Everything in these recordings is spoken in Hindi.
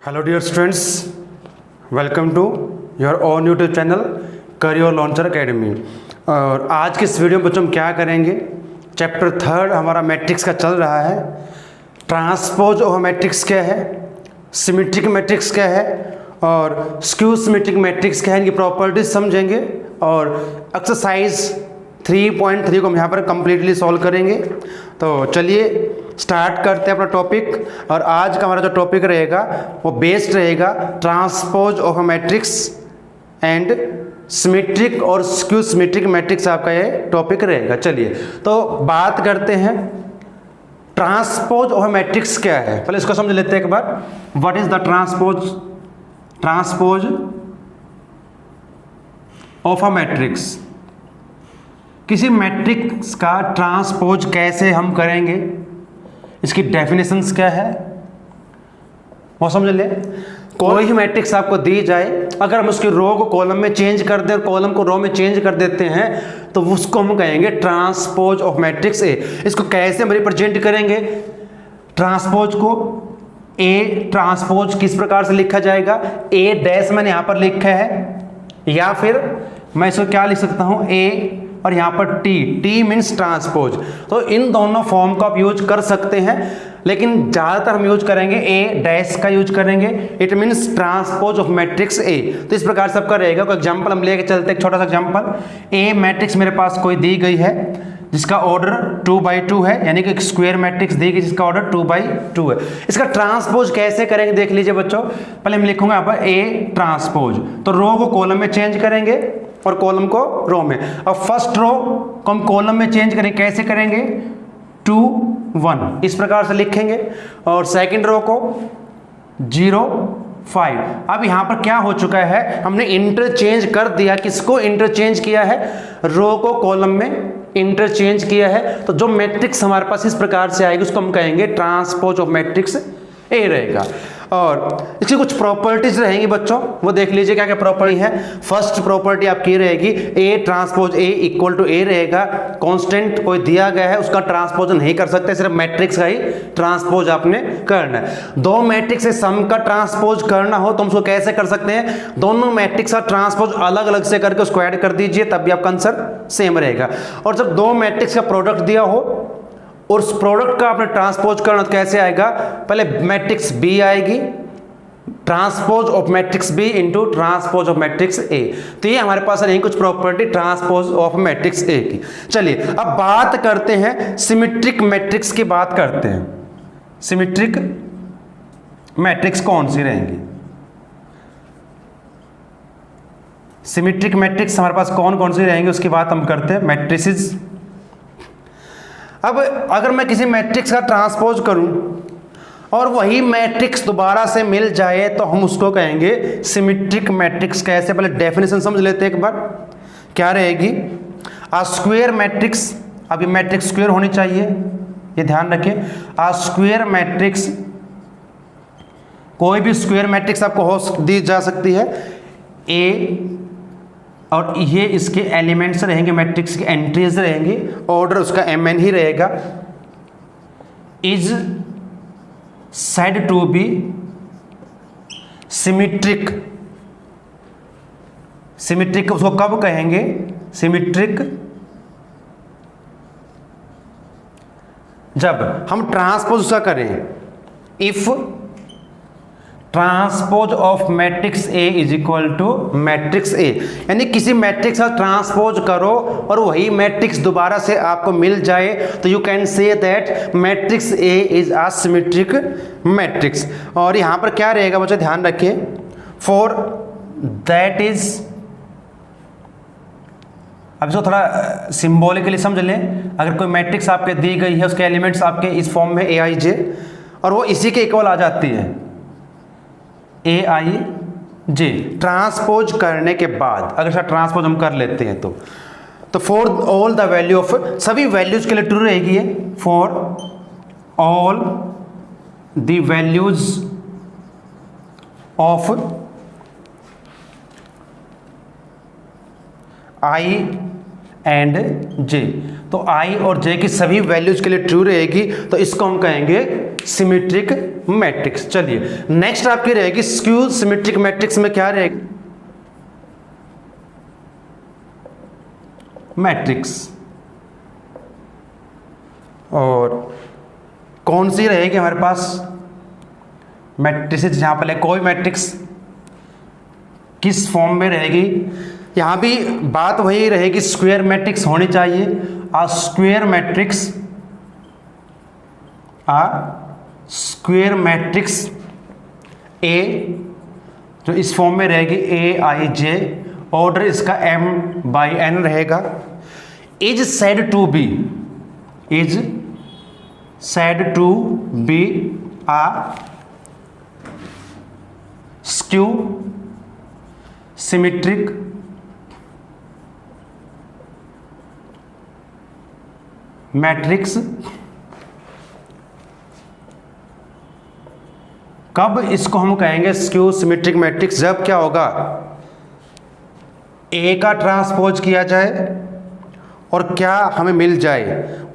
Hello dear students, welcome to your own YouTube channel Career Launcher Academy. और आज के इस वीडियो में बच्चों हम क्या करेंगे, चैप्टर 3 हमारा मैट्रिक्स का चल रहा है। ट्रांसपोज ऑफ मैट्रिक्स क्या है, सिमेट्रिक मैट्रिक्स क्या है और स्क्यू सिमेट्रिक मैट्रिक्स क्या है, इनकी प्रॉपर्टीज समझेंगे। और एक्सरसाइज 3.3 को हम यहाँ पर कंप्लीटली सॉल्व करेंगे। तो चलिए स्टार्ट करते हैं अपना टॉपिक। और आज का हमारा जो टॉपिक रहेगा वो बेस्ड रहेगा transpose of matrix and symmetric और स्क्यू सिमेट्रिक मैट्रिक्स, आपका ये टॉपिक रहेगा। चलिए तो बात करते हैं ट्रांसपोज ऑफ मैट्रिक्स क्या है, पहले इसको समझ लेते हैं एक बार। What is the transpose of a matrix. किसी मैट्रिक्स का ट्रांसपोज कैसे हम करेंगे, इसकी डेफिनेशंस क्या है वो समझ ले। कोई ही मैट्रिक्स आपको दी जाए, अगर हम उसकी रो को कॉलम में चेंज कर दें और कॉलम को रो में चेंज कर देते हैं तो उसको हम कहेंगे ट्रांसपोज ऑफ मैट्रिक्स ए। इसको कैसे हम रिप्रेजेंट करेंगे, ट्रांसपोज को ए ट्रांसपोज किस प्रकार से लिखा जाएगा, ए डैश मैंने यहां पर लिखा है, या फिर मैं इसको क्या लिख सकता हूं, ए और यहाँ पर टी मीन्स ट्रांसपोज। तो इन दोनों फॉर्म का आप यूज कर सकते हैं, लेकिन ज़्यादातर हम यूज करेंगे ए डैश का यूज करेंगे। It means transpose of matrix A. तो इस प्रकार से आपका रहेगा। कोई एग्जांपल हम लेके चलते हैं, एक छोटा सा एग्जांपल। ए मैट्रिक्स मेरे पास कोई दी गई है जिसका ऑर्डर 2/2 है, यानी कि एक स्क्वायर मैट्रिक्स दी गई जिसका ऑर्डर 2/2 है। इसका ट्रांसपोज कैसे करेंगे देख लीजिए बच्चों। पहले हम लिखूंगा यहाँ पर ए ट्रांसपोज, तो रो को कॉलम में चेंज करेंगे और कॉलम को रो में। अब फर्स्ट रो को हम कॉलम में चेंज करेंगे, कैसे करेंगे, 2 1 इस प्रकार से लिखेंगे। और सेकंड रो को 0 5। अब यहां पर क्या हो चुका है, हमने इंटरचेंज कर दिया। किसको इंटरचेंज किया है, रो को कॉलम में इंटरचेंज किया है। तो जो मैट्रिक्स हमारे पास इस प्रकार से आएगी उसको हम कहेंगे ट्रांसपोज ऑफ मैट्रिक्स ए रहेगा। और इसकी कुछ प्रॉपर्टीज रहेंगी बच्चों, वो देख लीजिए क्या क्या प्रॉपर्टी है। फर्स्ट प्रॉपर्टी आपकी रहेगी A transpose A equal to A रहेगा। कांस्टेंट कोई दिया गया है उसका ट्रांसपोज नहीं कर सकते, सिर्फ मैट्रिक्स का ही ट्रांसपोज आपने करना है। दो मैट्रिक्स से सम का ट्रांसपोज करना हो तो हम उसको कैसे कर सकते हैं, दोनों मैट्रिक्स का ट्रांसपोज अलग अलग से करके उसको ऐड कर दीजिए, तब भी आपका आंसर सेम रहेगा। और जब दो मैट्रिक्स का प्रोडक्ट दिया हो और उस प्रोडक्ट का आपने ट्रांसपोज करना तो कैसे आएगा, पहले मैट्रिक्स बी आएगी, transpose of matrix B into transpose of matrix A. तो ये हमारे पास नहीं कुछ property transpose of matrix A की। चलिए अब बात करते हैं सिमेट्रिक मैट्रिक्स की बात करते हैं। सिमेट्रिक मैट्रिक्स कौन सी रहेंगी, सिमेट्रिक मैट्रिक्स हमारे पास कौन कौन सी रहेंगी उसकी बात हम करते हैं। मैट्रिसेस। अब अगर मैं किसी मैट्रिक्स का ट्रांसपोज करूं और वही मैट्रिक्स दोबारा से मिल जाए तो हम उसको कहेंगे सिमेट्रिक मैट्रिक्स। कैसे, पहले डेफिनेशन समझ लेते हैं एक बार, क्या रहेगी। आ स्क्वायर मैट्रिक्स, अभी मैट्रिक्स स्क्वायर होनी चाहिए, ये ध्यान रखिए। आ स्क्वायर मैट्रिक्स, कोई भी स्क्वायर मैट्रिक्स आपको हो दी जा सकती है। ए और ये इसके एलिमेंट्स रहेंगे, मैट्रिक्स की एंट्रीज रहेंगी, ऑर्डर उसका mn ही रहेगा। Is said to be symmetric. Symmetric उसको कब कहेंगे, सिमेट्रिक जब हम ट्रांसपोज उसका करें। If transpose of matrix A is equal to matrix A, यानी किसी मैट्रिक्स का ट्रांसपोज करो और वही मैट्रिक्स दोबारा से आपको मिल जाए तो you can say that matrix A is a symmetric matrix. और यहां पर क्या रहेगा बच्चों, ध्यान रखिए, फॉर दैट इज, अब इसको थोड़ा सिंबॉलिकली समझ लें। अगर कोई मैट्रिक्स आपके दी गई है, उसके एलिमेंट्स आपके इस फॉर्म में ए आई जे, और वो इसी के इक्वल आ जाती है ए आई जे, ट्रांसपोज करने के बाद अगर इसका ट्रांसपोज हम कर लेते हैं तो for all the value of, सभी वैल्यूज के लिए ट्रू रहेगी ये, for all the values of I and J. तो आई और जे की सभी वैल्यूज के लिए ट्रू रहेगी, तो इसको हम कहेंगे सिमेट्रिक मैट्रिक्स। चलिए नेक्स्ट आपकी रहेगी स्क्यू सिमेट्रिक मैट्रिक्स में क्या रहेगी, मैट्रिक्स। और कौन सी रहेगी हमारे पास मैट्रिक्स, जहां पर कोई मैट्रिक्स किस फॉर्म में रहेगी, यहां भी बात वही रहेगी, स्क्वायर मैट्रिक्स होनी चाहिए। आ स्क्वायर मैट्रिक्स ए जो इस फॉर्म में रहेगी ए आई जे, ऑर्डर इसका m/n रहेगा, is said to be a skew symmetric matrix. कब इसको हम कहेंगे स्क्यू सिमेट्रिक मैट्रिक्स, जब क्या होगा, ए का ट्रांसपोज किया जाए और क्या हमें मिल जाए,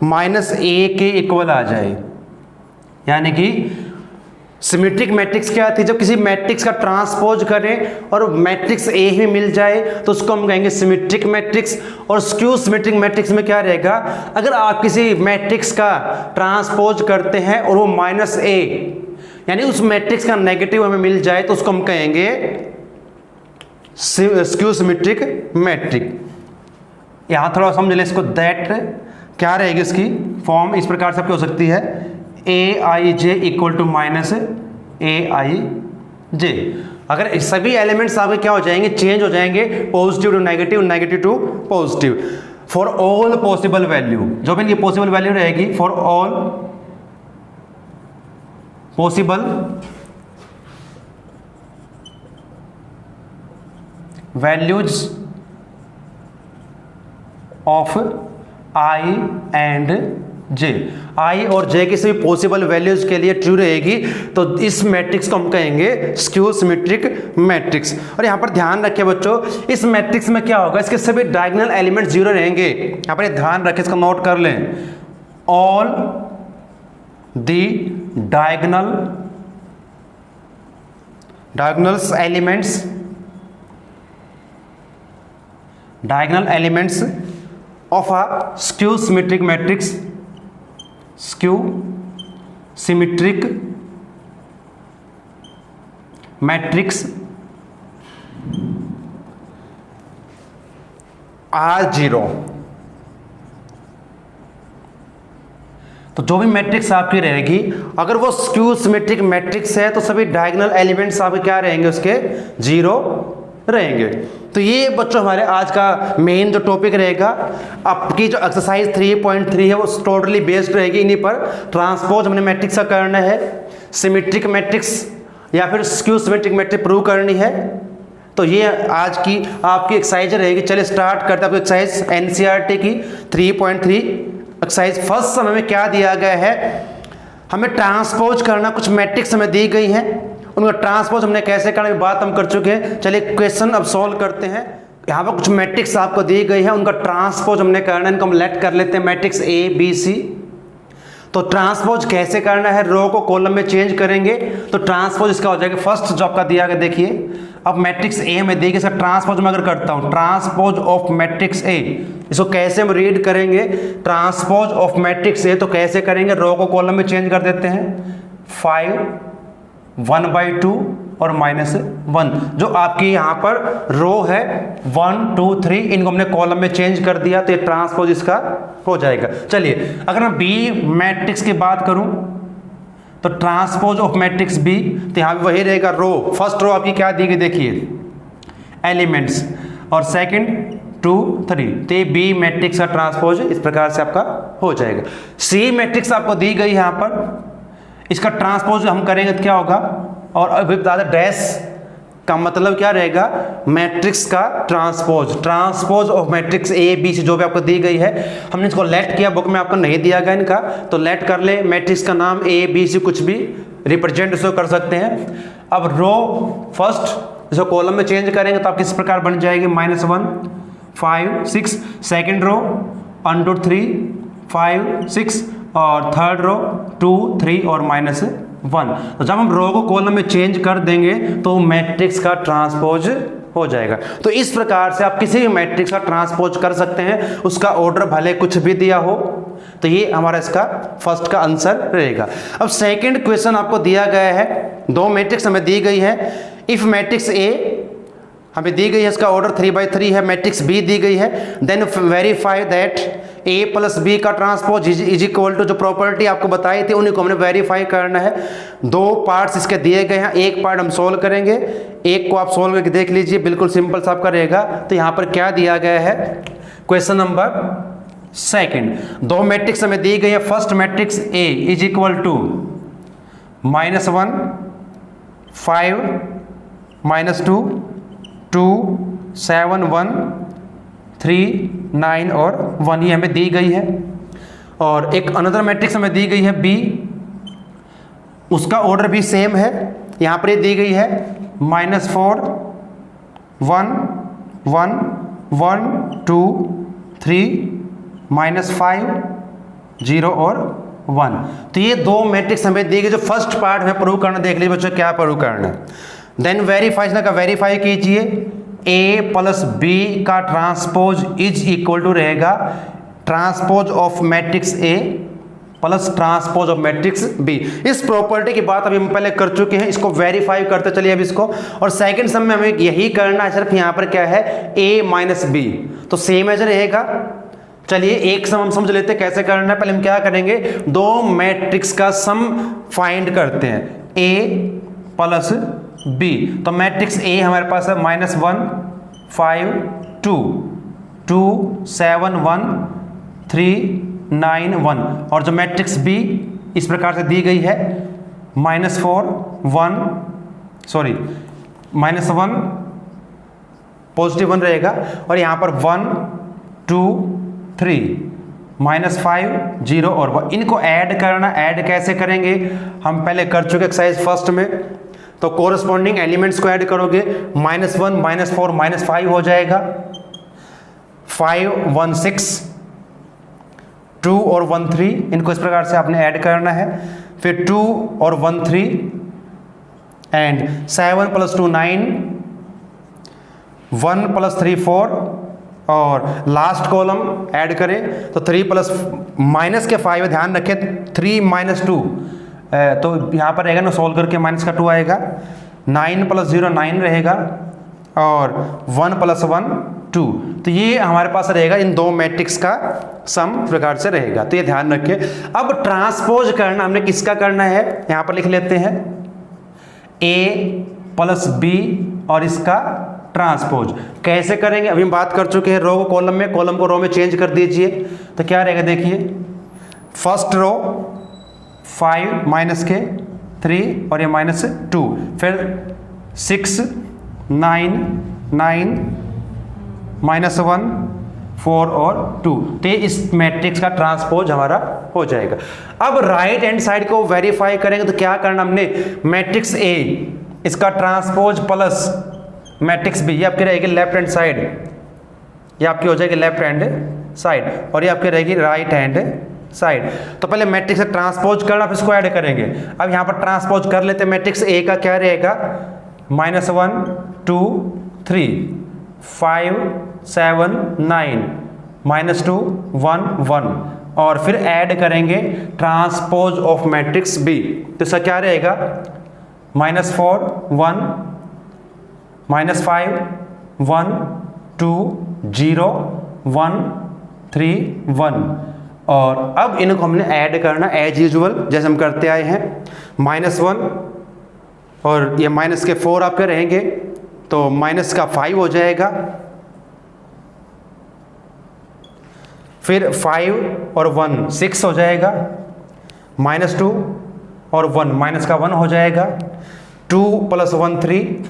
-a के इक्वल आ जाए। यानी कि सिमेट्रिक मैट्रिक्स क्या थी, जब किसी मैट्रिक्स का ट्रांसपोज करें और मैट्रिक्स ए ही मिल जाए तो उसको हम कहेंगे सिमेट्रिक मैट्रिक्स। और स्क्यू सिमेट्रिक मैट्रिक्स में क्या रहेगा, अगर आप किसी मैट्रिक्स का ट्रांसपोज करते हैं और वो -a यानी उस मैट्रिक्स का नेगेटिव हमें मिल जाए तो उसको हम कहेंगे स्क्यू सिमेट्रिक मैट्रिक। यहां थोड़ा समझ लें इसको, दैट क्या रहेगी इसकी फॉर्म, इस प्रकार से आपकी हो सकती है ए आई जे इक्वल टू -ai/j। अगर सभी एलिमेंट्स आपके क्या हो जाएंगे, चेंज हो जाएंगे, positive to negative, negative to positive, for all possible value. जो भी इनकी पॉसिबल वैल्यू रहेगी, for all possible values of I and J, I और जे की सभी पॉसिबल वैल्यूज के लिए ट्रू रहेगी, तो इस मैट्रिक्स को हम कहेंगे स्क्यू सिमेट्रिक मैट्रिक्स। और यहां पर ध्यान रखें बच्चों, इस मैट्रिक्स में क्या होगा, इसके सभी डायगोनल एलिमेंट 0 रहेंगे। यहां पर ध्यान रखें, इसको नोट कर लें, all the diagonal elements of a skew symmetric matrix are 0। तो जो भी मैट्रिक्स आपकी रहेगी, अगर वो स्क्यू सिमेट्रिक मैट्रिक्स है तो सभी डायगोनल एलिमेंट्स आपके क्या रहेंगे, उसके 0 रहेंगे। तो ये बच्चों हमारे आज का मेन जो टॉपिक रहेगा, आपकी जो एक्सरसाइज 3.3 है वो टोटली बेस्ड रहेगी इन्हीं पर। ट्रांसपोज हमने मैट्रिक्स का करना है, सिमेट्रिक मैट्रिक्स या फिर स्क्यू सिमेट्रिक मैट्रिक्स प्रूव करनी है। तो ये आज की आपकी एक्सरसाइज रहेगी। चलिए स्टार्ट करते हैं आपकी एक्सरसाइज एनसीईआरटी की 3.3 एक्सरसाइज। फर्स्ट समय में क्या दिया गया है, हमें ट्रांसपोज करना, कुछ मैट्रिक्स हमें दी गई हैं, उनका ट्रांसपोज हमने कैसे करना ये बात हम कर चुके हैं। चलिए क्वेश्चन अब सॉल्व करते हैं। यहाँ पर कुछ मैट्रिक्स आपको दी गई है, उनका ट्रांसपोज हमने करना है, इनको हम लेट कर लेते हैं मैट्रिक्स ए बी सी। तो ट्रांसपोज कैसे करना है, रो को कॉलम में चेंज करेंगे तो ट्रांसपोज इसका हो जाएगा। फर्स्ट जो आपका दिया गया देखिए, अब मैट्रिक्स ए में देखिए, इसका ट्रांसपोज मैं अगर करता हूँ, ट्रांसपोज ऑफ मैट्रिक्स ए, इसको कैसे हम रीड करेंगे, ट्रांसपोज ऑफ मैट्रिक्स ए तो कैसे करेंगे, रो को कॉलम में चेंज कर देते हैं, 5 1/2 और -1। जो आपकी यहाँ पर रो है 1 2 3, इनको हमने कॉलम में चेंज कर दिया तो ये ट्रांसपोज इसका हो जाएगा। चलिए अगर मैं बी मैट्रिक्स की बात करूं तो ट्रांसपोज ऑफ मैट्रिक्स बी, तो यहाँ भी वही रहेगा, रो फर्स्ट रो आपकी क्या दी गई देखिए, एलिमेंट्स, और सेकंड 2 3, तो ये बी मैट्रिक्स का ट्रांसपोज इस प्रकार से आपका हो जाएगा। सी मैट्रिक्स आपको दी गई यहाँ पर, इसका ट्रांसपोज हम करेंगे तो क्या होगा, और अभी बता दें डैश का मतलब क्या रहेगा, मैट्रिक्स का transpose of matrix A B C जो भी आपको दी गई है। हमने इसको लेट किया, बुक में आपको नहीं दिया गया इनका, तो लेट कर ले, मैट्रिक्स का नाम ए बी सी कुछ भी रिप्रेजेंट इसको कर सकते हैं। अब रो फर्स्ट इसको कॉलम में चेंज करेंगे तो आप किस प्रकार बन जाएगी, -1 5 6, सेकेंड रो √3 5 6 और थर्ड रो 2 3 और -1। तो जब हम रो को कॉलम में चेंज कर देंगे तो मैट्रिक्स का ट्रांसपोज हो जाएगा। तो इस प्रकार से आप किसी भी मैट्रिक्स का ट्रांसपोज कर सकते हैं, उसका ऑर्डर भले कुछ भी दिया हो। तो ये हमारा इसका फर्स्ट का आंसर रहेगा। अब सेकंड क्वेश्चन आपको दिया गया है, दो मैट्रिक्स हमें दी गई है। इफ मैट्रिक्स ए हमें दी गई है, इसका ऑर्डर 3/3 है, मैट्रिक्स बी दी गई है, then verify that A plus B का ट्रांसपोज इज इक्वल टू, जो प्रॉपर्टी आपको बताई थी उन्हीं को हमने वेरीफाई करना है। दो पार्ट्स इसके दिए गए हैं, एक पार्ट हम सोल्व करेंगे, एक को आप सोल्व करके देख लीजिए, बिल्कुल सिंपल सा आपका रहेगा। तो यहाँ पर क्या दिया गया है, क्वेश्चन नंबर सेकंड, दो मैट्रिक्स हमें दी गई है। First matrix A is equal to -1 5 -2 2 7 1 3 9 और 1, ये हमें दी गई है। और एक अनदर मैट्रिक्स हमें दी गई है बी, उसका ऑर्डर भी सेम है। यहाँ पर ये दी गई है -4 1 1 1 2 3 -5 0 और 1। तो ये दो मैट्रिक्स हमें दी गई। जो फर्स्ट पार्ट में प्रूव करना, देख लीजिए बच्चों क्या प्रूव करना है। देन वेरीफाई का वेरीफाई कीजिए, ए प्लस बी का ट्रांसपोज इज इक्वल टू रहेगा transpose of matrix A plus transpose of matrix B. इस प्रॉपर्टी की बात अभी हम पहले कर चुके हैं, इसको वेरीफाई करते चलिए अब इसको। और सेकंड सम में हमें यही करना है, सिर्फ यहाँ पर क्या है a माइनस बी, तो सेम एज रहेगा। चलिए एक सम हम समझ लेते हैं कैसे करना है। पहले हम क्या करेंगे, दो मैट्रिक्स का सम फाइंड करते हैं, a प्लस बी। तो मैट्रिक्स ए हमारे पास है -1 5 2 2 7 1 3 9 1। और जो मैट्रिक्स बी इस प्रकार से दी गई है -4 1 पॉजिटिव 1 रहेगा, और यहाँ पर 1 2 3 -5 0 और 1। इनको ऐड करना, ऐड कैसे करेंगे हम पहले कर चुके एक्सरसाइज फर्स्ट में। तो कोरस्पॉन्डिंग एलिमेंट्स को ऐड करोगे, -1 -4 -5 हो जाएगा, 5 1 6 2 और 1 3, इनको इस प्रकार से आपने ऐड करना है। फिर 2 और 1 3 एंड 7 + 2 9 1 + 3 4 और लास्ट कॉलम ऐड करें तो 3 प्लस माइनस के 5, ध्यान रखें 3 - 2, तो यहाँ पर रहेगा ना सोल्व करके माइनस का 2 आएगा, 9 + 0 9 रहेगा और 1 + 1 2। तो ये हमारे पास रहेगा इन दो मैट्रिक्स का सम प्रकार से रहेगा। तो ये ध्यान रखिए। अब ट्रांसपोज करना हमने किसका करना है, यहाँ पर लिख लेते हैं a प्लस बी और इसका ट्रांसपोज कैसे करेंगे अभी हम बात कर चुके हैं। रो को कॉलम में, कॉलम को रो में चेंज कर दीजिए। तो क्या रहेगा देखिए, फर्स्ट रो 5 -3 और ये -2, फिर 6 9 9 -1 4 और 2। तो इस मैट्रिक्स का ट्रांसपोज हमारा हो जाएगा। अब राइट हैंड साइड को वेरीफाई करेंगे तो क्या करना हमने, मैट्रिक्स ए इसका ट्रांसपोज प्लस मैट्रिक्स बी, ये आपकी रहेगी लेफ्ट हैंड साइड, ये आपकी हो जाएगी लेफ्ट हैंड साइड और ये आपकी रहेगी राइट हैंड साइड। तो पहले मैट्रिक्स से ट्रांसपोज करना, फिर इसको ऐड करेंगे। अब यहाँ पर ट्रांसपोज कर लेते हैं। मैट्रिक्स ए का क्या रहेगा, -1 2 3 5 7 9 -2 1 1 और फिर ऐड करेंगे ट्रांसपोज ऑफ मैट्रिक्स बी। तो इसका क्या रहेगा, -4 1 -5 1 2 0 1 3 1। और अब इनको हमने ऐड करना एज यूजुअल जैसे हम करते आए हैं। -1 और ये माइनस के 4 आपके रहेंगे तो माइनस का 5 हो जाएगा, फिर 5 और 1 6 हो जाएगा, -2 और 1 माइनस का 1 हो जाएगा, 2 + 1 3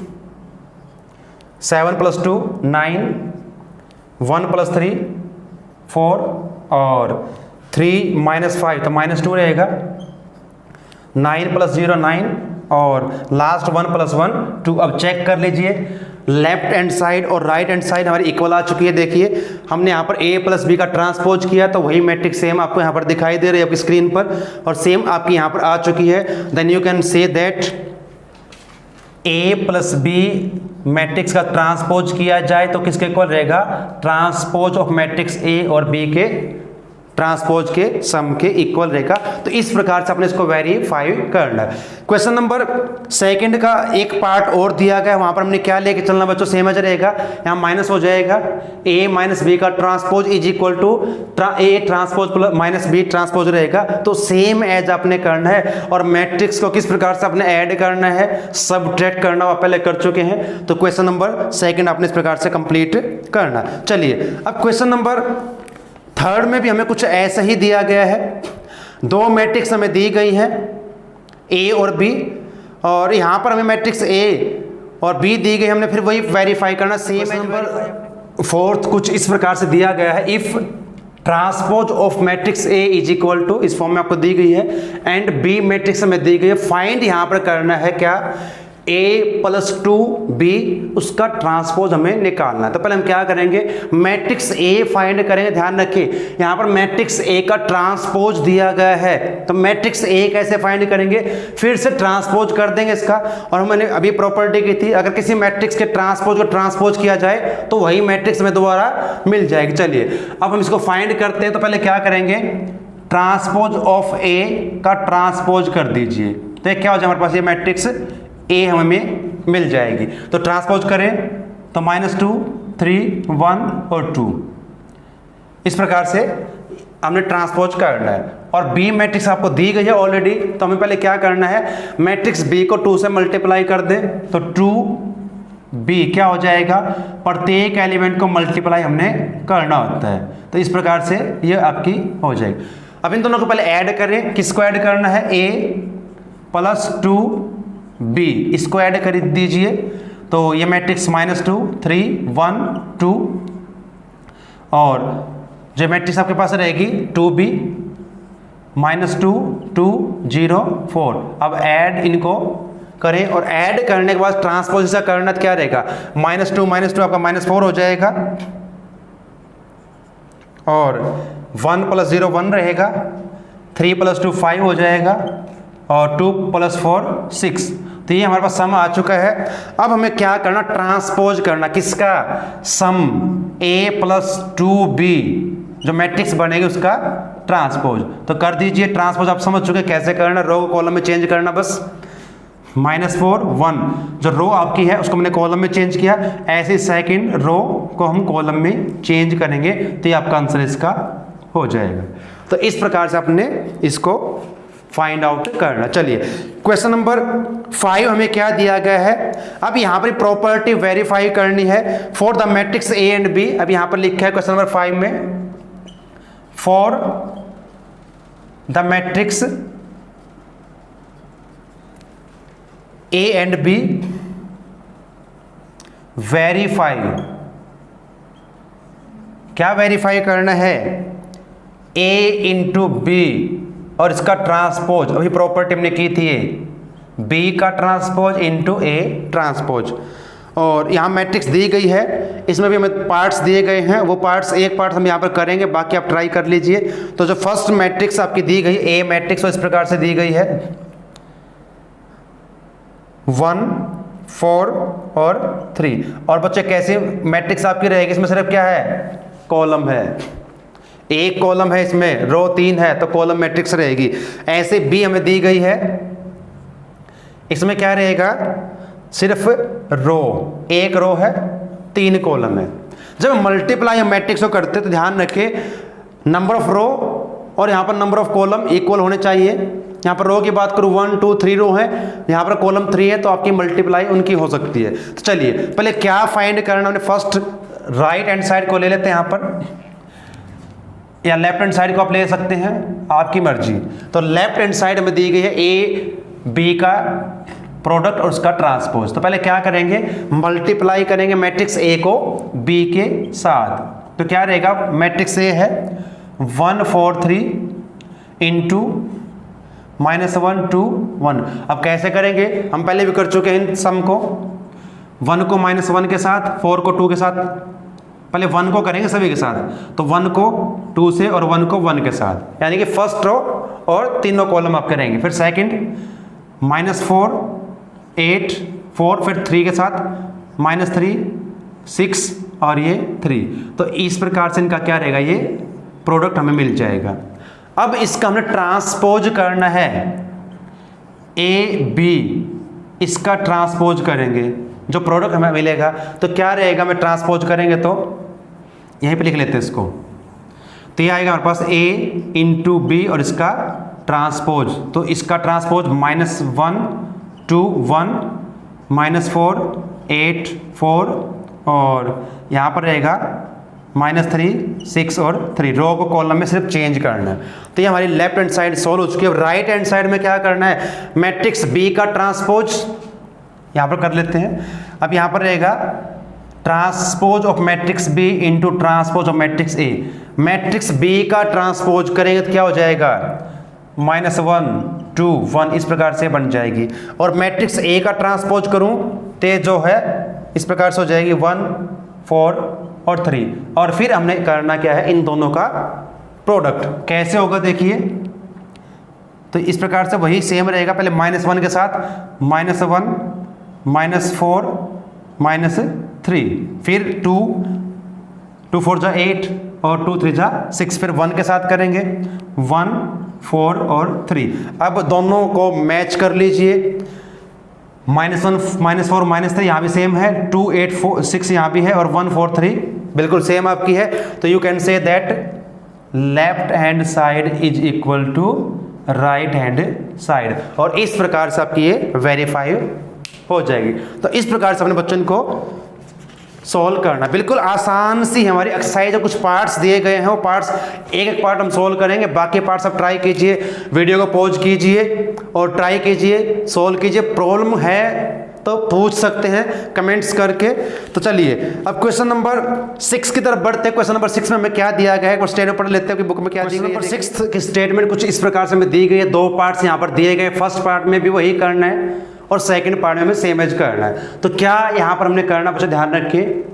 7 + 2 9 1 + 3 4 और 3 - 5 तो -2 रहेगा, 9 + 0 9 और लास्ट 1 + 1 2। अब चेक कर लीजिए लेफ्ट हैंड साइड और राइट हैंड साइड हमारी इक्वल आ चुकी है। देखिए हमने यहाँ पर A प्लस बी का ट्रांसपोज किया तो वही मैट्रिक्स सेम आपको यहाँ पर दिखाई दे रही है आपकी स्क्रीन पर, और सेम आपकी यहाँ पर आ चुकी है। Then you can say that A plus B matrix का ट्रांसपोज किया जाए तो किसके इक्वल रहेगा, ट्रांसपोज ऑफ मैट्रिक्स A और B के ट्रांसपोज के सम के इक्वल रहेगा। तो इस प्रकार से अपने इसको वेरीफाई करना है। क्वेश्चन नंबर सेकंड का एक पार्ट और दिया गया है, वहां पर हमने क्या लेके चलना बच्चों, सेम एज रहेगा, यहाँ माइनस हो जाएगा A माइनस बी का transpose is equal to A transpose plus minus B transpose रहेगा। तो सेम एज आपने करना है, और मैट्रिक्स को किस प्रकार से आपने ऐड करना है, सबट्रैक्ट करना आप पहले कर चुके हैं। तो क्वेश्चन नंबर सेकंड आपने इस प्रकार से कंप्लीट करना। चलिए अब क्वेश्चन नंबर थर्ड में भी हमें कुछ ऐसा ही दिया गया है। दो मैट्रिक्स हमें दी गई है A और B, और यहां पर हमें मैट्रिक्स A और B दी गई, हमने फिर वही वेरीफाई करना। सेम नंबर फोर्थ कुछ इस प्रकार से दिया गया है, if transpose of matrix A is equal to, इस फॉर्म में आपको दी गई है, एंड B मैट्रिक्स हमें दी गई है। फाइंड यहां पर करना है क्या, A प्लस 2B उसका ट्रांसपोज हमें निकालना है। तो पहले हम क्या करेंगे, मैट्रिक्स A फाइंड करेंगे। ध्यान रखिए यहाँ पर मैट्रिक्स A का ट्रांसपोज दिया गया है, तो मैट्रिक्स A कैसे फाइंड करेंगे, फिर से ट्रांसपोज कर देंगे इसका। और हमने अभी प्रॉपर्टी की थी, अगर किसी मैट्रिक्स के ट्रांसपोज को ट्रांसपोज किया जाए तो वही मैट्रिक्स में दोबारा मिल जाएगी। चलिए अब हम इसको फाइंड करते हैं। तो पहले क्या करेंगे, ट्रांसपोज ऑफ A का ट्रांसपोज कर दीजिए, तो क्या हो जाए हमारे पास, ये मैट्रिक्स A हमें मिल जाएगी। तो ट्रांसपोज करें तो -2 3 1 और 2, इस प्रकार से हमने ट्रांसपोज करना है। और B मैट्रिक्स आपको दी गई है ऑलरेडी, तो हमें पहले क्या करना है, मैट्रिक्स B को 2 से मल्टीप्लाई कर दें, तो 2B क्या हो जाएगा, प्रत्येक एलिमेंट को मल्टीप्लाई हमने करना होता है। तो इस प्रकार से ये आपकी हो जाएगी। अब इन दोनों को पहले ऐड करें, किसको ऐड करना है, A प्लस 2B इसको ऐड कर दीजिए। तो ये मैट्रिक्स -2 3 1 2, और जो मैट्रिक्स आपके पास रहेगी 2B -2 2 0 4। अब ऐड इनको करें, और ऐड करने के बाद ट्रांसपोज से करना क्या रहेगा, -2 आपका -4 हो जाएगा, और 1 + 0 1 रहेगा, 3 + 2 5 हो जाएगा, और 2 + 4 6। तो ये हमारे पास सम आ चुका है। अब हमें क्या करना, ट्रांसपोज करना, किसका, सम A प्लस 2B जो मैट्रिक्स बनेगी उसका ट्रांसपोज। तो कर दीजिए ट्रांसपोज, आप समझ चुके कैसे करना, रो को कॉलम में चेंज करना बस। -4 1 जो रो आपकी है उसको मैंने कॉलम में चेंज किया, ऐसे सेकंड रो को हम कॉलम में चेंज करेंगे, तो ये आपका आंसर इसका हो जाएगा। तो इस प्रकार से आपने इसको फाइंड आउट करना। चलिए क्वेश्चन नंबर 5 हमें क्या दिया गया है, अब यहां पर प्रॉपर्टी वेरीफाई करनी है for the matrix A and B। अब यहां पर लिखा है क्वेश्चन नंबर 5 में, for the matrix A and B verify, क्या वेरीफाई करना है, A इंटू B और इसका ट्रांसपोज, अभी प्रॉपर्टी हमने की थी B का ट्रांसपोज इंटू A ट्रांसपोज। और यहाँ मैट्रिक्स दी गई है, इसमें भी हमें पार्ट्स दिए गए हैं, वो पार्ट्स एक पार्ट हम यहाँ पर करेंगे, बाकी आप ट्राई कर लीजिए। तो जो फर्स्ट मैट्रिक्स आपकी दी गई A मैट्रिक्स, वो इस प्रकार से दी गई है 1 4 और 3। और बच्चे कैसे मैट्रिक्स आपकी रहेगी, इसमें सिर्फ क्या है, कॉलम है, एक कॉलम है, इसमें रो 3 है, तो कॉलम मैट्रिक्स रहेगी। ऐसे B हमें दी गई है, इसमें क्या रहेगा, सिर्फ रो, एक रो है 3 कॉलम है। जब मल्टीप्लाई हम मैट्रिक्स को करते हैं तो ध्यान रखें नंबर ऑफ रो और यहाँ पर नंबर ऑफ कॉलम इक्वल होने चाहिए। यहाँ पर रो की बात करूँ 1 2 3 रो है, यहाँ पर कॉलम 3 है, तो आपकी मल्टीप्लाई उनकी हो सकती है। तो चलिए पहले क्या फाइंड करना, हमने फर्स्ट राइट हैंड साइड को ले लेते हैं यहाँ पर, या लेफ्ट हैंड साइड को आप ले सकते हैं, आपकी मर्जी। तो लेफ्ट हैंड साइड में दी गई है A B का प्रोडक्ट और उसका ट्रांसपोज। तो पहले क्या करेंगे, मल्टीप्लाई करेंगे मैट्रिक्स A को B के साथ। तो क्या रहेगा, मैट्रिक्स A है 1 4 3 इंटू -1 2 1। अब कैसे करेंगे, हम पहले भी कर चुके हैं इन सम को, 1 को -1 के साथ, 4 को 2 के साथ, पहले 1 को करेंगे सभी के साथ, तो 1 को 2 से और 1 को 1 के साथ, यानी कि फर्स्ट रो और तीनों कॉलम आप करेंगे। फिर सेकंड -4 8 4, फिर 3 के साथ -3 6 और ये 3। तो इस प्रकार से इनका क्या रहेगा, ये प्रोडक्ट हमें मिल जाएगा। अब इसका हमने ट्रांसपोज करना है, ए बी, इसका ट्रांसपोज करेंगे, जो प्रोडक्ट हमें मिलेगा तो क्या रहेगा, मैं ट्रांसपोज करेंगे तो यहीं पे लिख लेते हैं इसको। तो ये आएगा हमारे पास A इंटू बी और इसका ट्रांसपोज, तो इसका ट्रांसपोज -1 2 1 -4 8 4 और यहाँ पर रहेगा -3 6 और 3। रो को कॉलम में सिर्फ चेंज करना है। तो ये हमारी लेफ्ट हैंड साइड सोल्व हो चुकी है। राइट हैंड साइड में क्या करना है, मैट्रिक्स बी का ट्रांसपोज यहाँ पर कर लेते हैं। अब यहाँ पर रहेगा transpose of matrix B into transpose of matrix A. Matrix B का ट्रांसपोज करेंगे तो क्या हो जाएगा, -1 2 1 इस प्रकार से बन जाएगी। और मैट्रिक्स ए का ट्रांसपोज करूं तो जो है इस प्रकार से हो जाएगी 1 4 और 3। और फिर हमने करना क्या है, इन दोनों का प्रोडक्ट कैसे होगा देखिए। तो इस प्रकार से वही सेम रहेगा, पहले -1 के साथ -1 -4 -3, फिर 2 2 4 जा 8 और 2 3 जा 6, फिर 1 के साथ करेंगे 1 4 और 3। अब दोनों को मैच कर लीजिए, -1 -4 -3 यहाँ भी सेम है, 2 8 4 6 यहाँ भी है और 1 4 3 बिल्कुल सेम आपकी है। तो you can say that left hand side is equal to right hand side, और इस प्रकार से आपकी ये वेरीफाई हो जाएगी। तो इस प्रकार से अपने बच्चों को सॉल्व करना बिल्कुल आसान सी हमारी एक्सरसाइज है। कुछ पार्ट्स दिए गए हैं, वो पार्ट्स एक एक पार्ट हम सॉल्व करेंगे, बाकी पार्ट्स आप ट्राई कीजिए, वीडियो को पॉज कीजिए और ट्राई कीजिए, सॉल्व कीजिए। प्रॉब्लम है तो पूछ सकते हैं कमेंट्स करके। तो चलिए अब क्वेश्चन नंबर 6 की तरफ बढ़ते हैं। क्वेश्चन नंबर 6 में हमें क्या दिया गया है, एक स्टेटमेंट पढ़ लेते हैं कि बुक में क्या दिया गया है। नंबर 6 की स्टेटमेंट कुछ इस प्रकार से हमें दी गई है, 2 पार्ट्स यहाँ पर दिए गए। फर्स्ट पार्ट में भी वही करना है और सेकंड पार्ट में हमें सेम एज करना है। तो क्या यहाँ पर हमने करना, बच्चे ध्यान रखिए।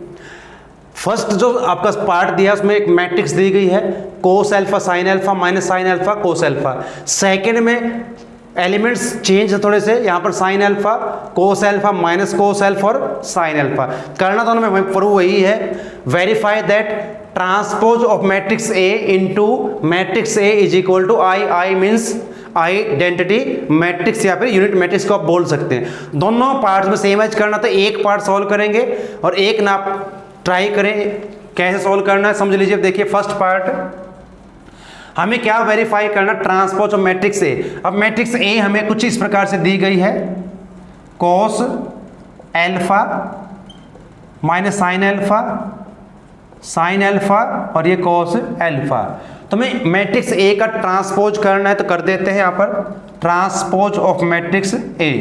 फर्स्ट जो आपका पार्ट दिया उसमें एक मैट्रिक्स दी गई है, cos alpha sine alpha minus sine alpha cos alpha. Second में एलिमेंट्स चेंज है थोड़े से, यहाँ पर sine alpha cos alpha minus cos alpha और साइन अल्फा। करना तो हमें प्रूव वही है, verify that transpose of matrix A into matrix A is equal to I means identity matrix या फिर यूनिट मैट्रिक्स को आप बोल सकते हैं। दोनों पार्ट्स में सेम एज करना, तो एक पार्ट सॉल्व करेंगे और एक ना ट्राई करें कैसे सॉल्व करना है, समझ लीजिए। देखिए फर्स्ट पार्ट हमें क्या वेरीफाई करना, ट्रांसपोज ऑफ मैट्रिक्स ए। अब मैट्रिक्स ए हमें कुछ इस प्रकार से दी गई है, कोस एल्फा माइनस साइन एल्फा और ये कोस एल्फा। तो हमें मैट्रिक्स ए का ट्रांसपोज करना है, तो कर देते हैं यहाँ पर ट्रांसपोज ऑफ मैट्रिक्स ए।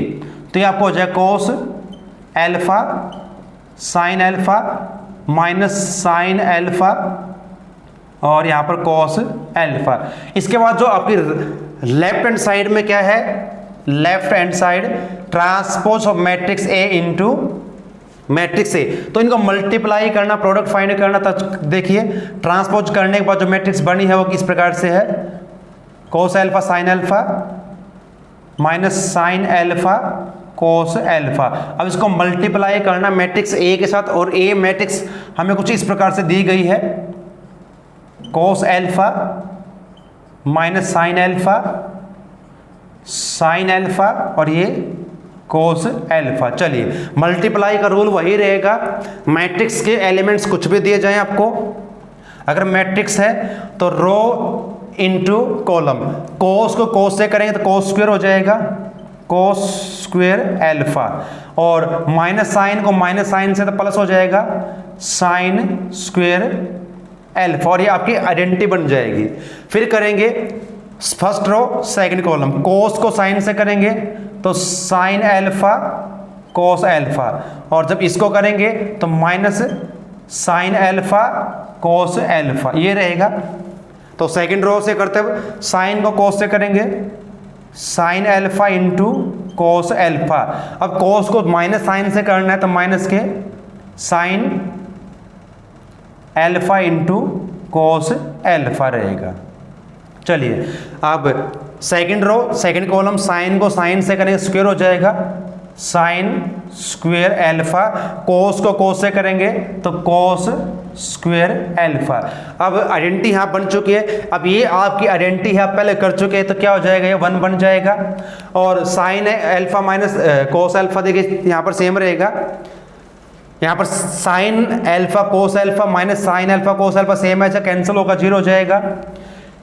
तो ये आपको हो जाए कोस alpha sine alpha minus sine alpha और यहाँ पर कॉस एल्फा। इसके बाद जो आपकी लेफ्ट हैंड साइड में क्या है, left hand side transpose of matrix A into matrix A. तो इनको मल्टीप्लाई करना, प्रोडक्ट फाइंड करना। तो देखिए ट्रांसपोज करने के बाद जो मैट्रिक्स बनी है वो किस प्रकार से है, कोस alpha sine alpha minus sine alpha cos alpha. अब इसको मल्टीप्लाई करना मैट्रिक्स ए के साथ, और ए मैट्रिक्स हमें कुछ इस प्रकार से दी गई है, कोस एल्फा माइनस साइन एल्फा और ये कोस एल्फा। चलिए मल्टीप्लाई का रूल वही रहेगा, मैट्रिक्स के एलिमेंट्स कुछ भी दिए जाएं आपको, अगर मैट्रिक्स है तो रो इनटू कॉलम, कोस को कोस से करेंगे तो कोस स्क्वायर हो जाएगा, कोस स्क्वायर एल्फा, और माइनस साइन को माइनस साइन से तो प्लस हो जाएगा, साइन स्क्वायर एल्फा, और ये आपकी आइडेंटिटी बन जाएगी। फिर करेंगे फर्स्ट रो सेकंड कॉलम, कोस को साइन से करेंगे तो साइन एल्फा कोस एल्फा, और जब इसको करेंगे तो minus sine alpha cos alpha, ये रहेगा। तो सेकंड रो से करते हुए साइन को कोस से करेंगे, sign alpha into cos alpha. अब कोस को माइनस साइन से करना है तो माइनस के sine alpha into cos alpha रहेगा। चलिए अब second row second column, sine को साइन से करेंगे स्क्वायर हो जाएगा, साइन स्क्वायर एल्फा, कोस को कोस से करेंगे तो कोस स्क्वायर एल्फा। अब आइडेंटिटी यहाँ बन चुकी है। अब ये आपकी आइडेंटिटी है, आप पहले कर चुके हैं तो क्या हो जाएगा, ये 1 बन जाएगा। और sign alpha minus cos alpha देखिए यहाँ पर सेम रहेगा, यहाँ पर sign alpha cos alpha minus sine alpha cos alpha same है, कैंसिल होगा 0 हो जाएगा।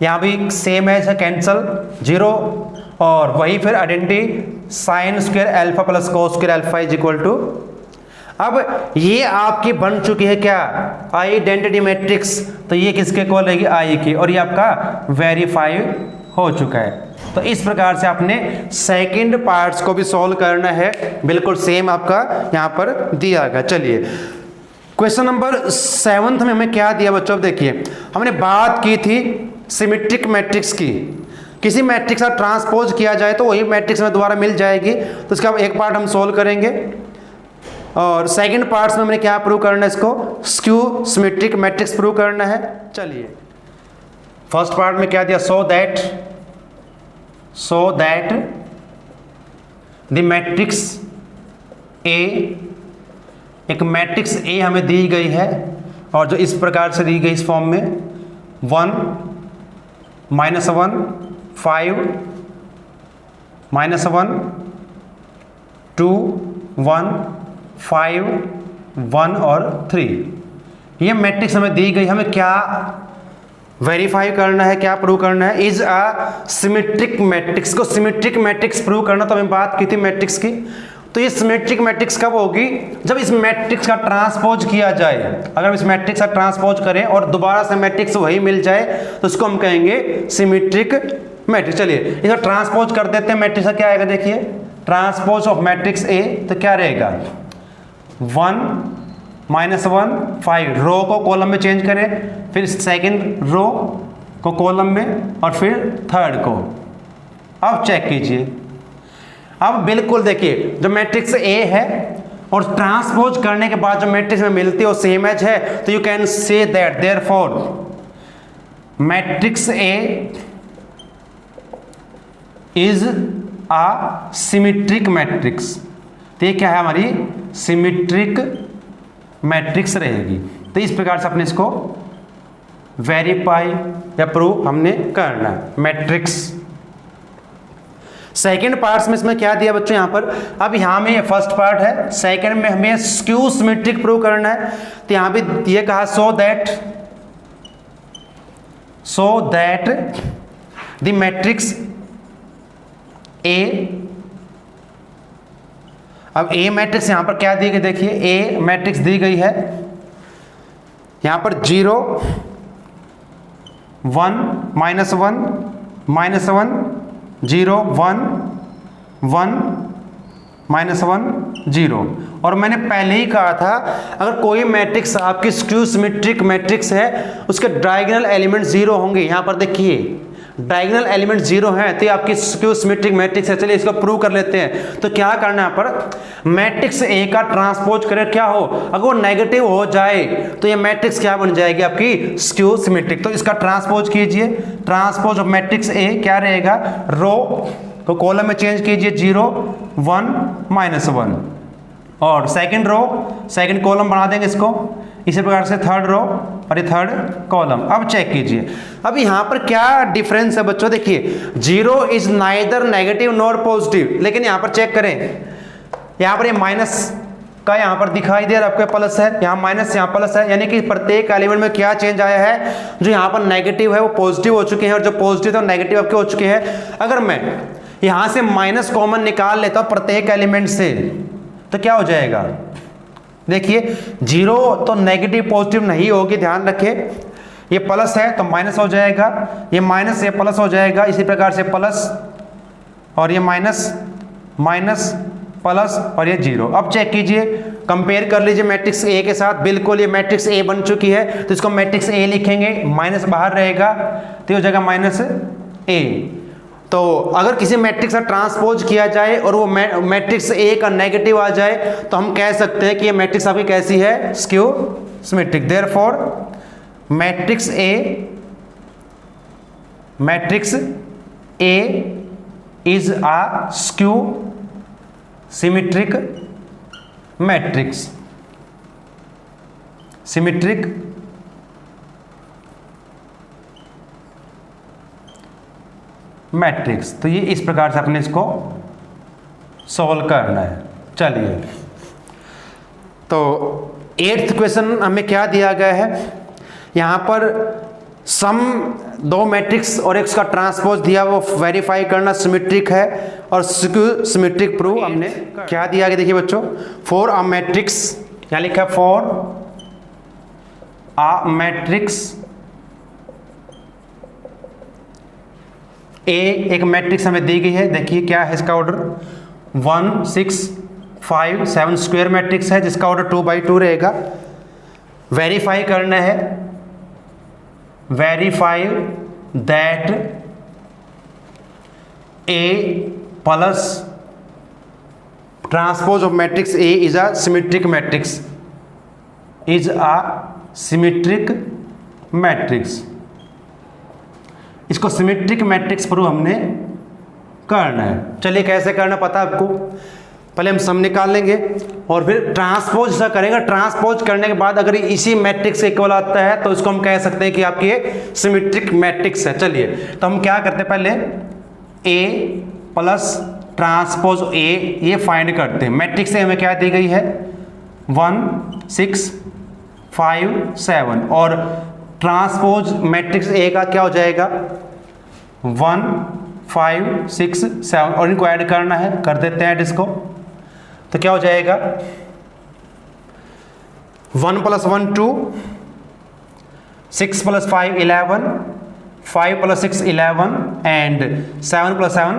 यहाँ भी सेम है, कैंसिल 0। और वही फिर identity sine square alpha plus cos square alpha is equal to. अब ये आपकी बन चुकी है क्या, आइडेंटिटी मैट्रिक्स। तो ये किसके इक्वल रहेगी, आई की, और ये आपका वेरीफाई हो चुका है। तो इस प्रकार से आपने सेकंड पार्ट्स को भी सॉल्व करना है, बिल्कुल सेम आपका यहाँ पर दिया गया। चलिए क्वेश्चन नंबर 7 में हमें क्या दिया बच्चों, देखिए हमने बात की थी सिमेट्रिक मैट्रिक्स की। किसी मैट्रिक्स का ट्रांसपोज किया जाए तो वही मैट्रिक्स में दोबारा मिल जाएगी, तो इसका एक पार्ट हम सॉल्व करेंगे। और सेकंड पार्ट्स में हमने क्या प्रूव करना है, इसको स्क्यू सिमेट्रिक मैट्रिक्स प्रूव करना है। चलिए फर्स्ट पार्ट में क्या दिया, so that the matrix A, एक मैट्रिक्स ए हमें दी गई है और जो इस प्रकार से दी गई इस फॉर्म में 1 -1 5 -1 2 1 5 1 और 3, ये मैट्रिक्स हमें दी गई। हमें क्या वेरीफाई करना है, क्या प्रूव करना है, इज अ सिमेट्रिक मैट्रिक्स। को सिमेट्रिक मैट्रिक्स प्रूव करना, तो हमें बात की थी मैट्रिक्स की। तो ये सिमेट्रिक मैट्रिक्स कब होगी, जब इस मैट्रिक्स का ट्रांसपोज किया जाए। अगर हम इस मैट्रिक्स का ट्रांसपोज करें और दोबारा से मैट्रिक्स वही मिल जाए तो उसको हम कहेंगे सिमेट्रिक मैट्रिक्स। चलिए इसका ट्रांसपोज कर देते हैं। मैट्रिक्स का क्या आएगा, देखिए ट्रांसपोज ऑफ मैट्रिक्स ए, तो क्या रहेगा 1 -1 5, रो को कॉलम में चेंज करें, फिर सेकंड रो को कॉलम में और फिर थर्ड को। अब चेक कीजिए, अब बिल्कुल देखिए जो मैट्रिक्स ए है और ट्रांसपोज करने के बाद जो मैट्रिक्स में मिलती है वो सेम एज है, तो you can say that therefore matrix A is a symmetric matrix. तो ये क्या है, हमारी सिमेट्रिक मैट्रिक्स रहेगी। तो इस प्रकार से अपने इसको वेरीफाई या प्रूव हमने करना है मैट्रिक्स। सेकेंड पार्ट्स में इसमें क्या दिया बच्चों यहाँ पर, अब यहाँ में फर्स्ट पार्ट है, सेकेंड में हमें स्क्यू सिमेट्रिक प्रूव करना है। तो यहाँ भी ये कहा so that the matrix A. अब ए मैट्रिक्स यहाँ पर क्या दी गई, देखिए ए मैट्रिक्स दी गई है यहाँ पर 0 1 -1 -1 0 1 1 -1 0। और मैंने पहले ही कहा था अगर कोई मैट्रिक्स आपकी स्क्यू सिमेट्रिक मैट्रिक्स है उसके डायगोनल एलिमेंट 0 होंगे। यहाँ पर देखिए डायगोनल एलिमेंट 0 हैं तो ये आपकी स्क्यू सिमेट्रिक मैट्रिक्स है। चलिए इसको प्रूव कर लेते हैं। तो क्या करना है, यहाँ पर मैट्रिक्स ए का ट्रांसपोज करें, क्या हो, अगर वो नेगेटिव हो जाए तो ये मैट्रिक्स क्या बन जाएगी, आपकी स्क्यू सिमेट्रिक। तो इसका ट्रांसपोज कीजिए, ट्रांसपोज ऑफ मैट्रिक्स ए क्या रहेगा, रो को कॉलम में चेंज कीजिए 0 1 -1 और सेकंड रो सेकंड कॉलम बना देंगे इसको, इसी प्रकार से थर्ड रो और ये थर्ड कॉलम। अब चेक कीजिए, अब यहाँ पर क्या डिफरेंस है बच्चों, देखिए 0 is neither negative nor positive. लेकिन यहाँ पर चेक करें, यहाँ पर ये माइनस का यहाँ पर दिखाई दे रहा है, आपके प्लस है, यहाँ माइनस यहाँ प्लस है, यानी कि प्रत्येक एलिमेंट में क्या चेंज आया है, जो यहाँ पर नेगेटिव है वो पॉजिटिव हो चुके हैं और जो पॉजिटिव है नेगेटिव आपके हो चुके हैं। अगर मैं यहाँ से माइनस कॉमन निकाल लेता हूँ प्रत्येक एलिमेंट से तो क्या हो जाएगा, देखिए 0 तो नेगेटिव पॉजिटिव नहीं होगी, ध्यान रखें। ये प्लस है तो माइनस हो जाएगा, ये माइनस ये प्लस हो जाएगा, इसी प्रकार से प्लस और ये माइनस माइनस प्लस और ये 0। अब चेक कीजिए, कंपेयर कर लीजिए मैट्रिक्स ए के साथ। बिल्कुल ये मैट्रिक्स ए बन चुकी है तो इसको मैट्रिक्स ए लिखेंगे, माइनस बाहर रहेगा तो ये हो जाएगा माइनस ए। तो अगर किसी मैट्रिक्स का ट्रांसपोज किया जाए और वो मैट्रिक्स ए का नेगेटिव आ जाए तो हम कह सकते हैं कि ये मैट्रिक्स आपकी कैसी है, skew symmetric. Therefore matrix A is a skew symmetric matrix. Symmetric matrix. तो ये इस प्रकार से अपने इसको सॉल्व करना है। चलिए, तो 8th क्वेश्चन हमें क्या दिया गया है, यहाँ पर सम दो मैट्रिक्स और एक का ट्रांसपोज दिया, वो वेरीफाई करना सिमेट्रिक है और स्क्यू सिमेट्रिक प्रूव हमने क्या दिया गया, देखिए बच्चों, फॉर अ मैट्रिक्स, क्या लिखा है, फॉर अ मैट्रिक्स ए, एक मैट्रिक्स हमें दी गई है, देखिए क्या है इसका ऑर्डर 1 6 5 7 स्क्वायर मैट्रिक्स है जिसका ऑर्डर 2/2 रहेगा। वेरीफाई करना है, verify that A plus transpose of matrix A is a symmetric matrix, is a symmetric matrix. इसको सिमेट्रिक मैट्रिक्स प्रूव हमने करना है। चलिए कैसे करना पता है आपको, पहले हम सम निकाल लेंगे और फिर ट्रांसपोज ऐसा करेंगे। ट्रांसपोज करने के बाद अगर इसी मैट्रिक्स से इक्वल आता है तो इसको हम कह सकते हैं कि आपकी ये सिमेट्रिक मैट्रिक्स है। चलिए, तो हम क्या करते हैं, पहले ए प्लस ट्रांसपोज ए ये फाइंड करते हैं। मैट्रिक्स से हमें क्या दी गई है, 1 6 5 7 और ट्रांसपोज मैट्रिक्स ए का क्या हो जाएगा 1 5 6 7 और इनको ऐड करना है, कर देते हैं ऐड इसको। तो क्या हो जाएगा 1 + 1 2, 6 + 5 11, 5 + 6 11 एंड 7 + 7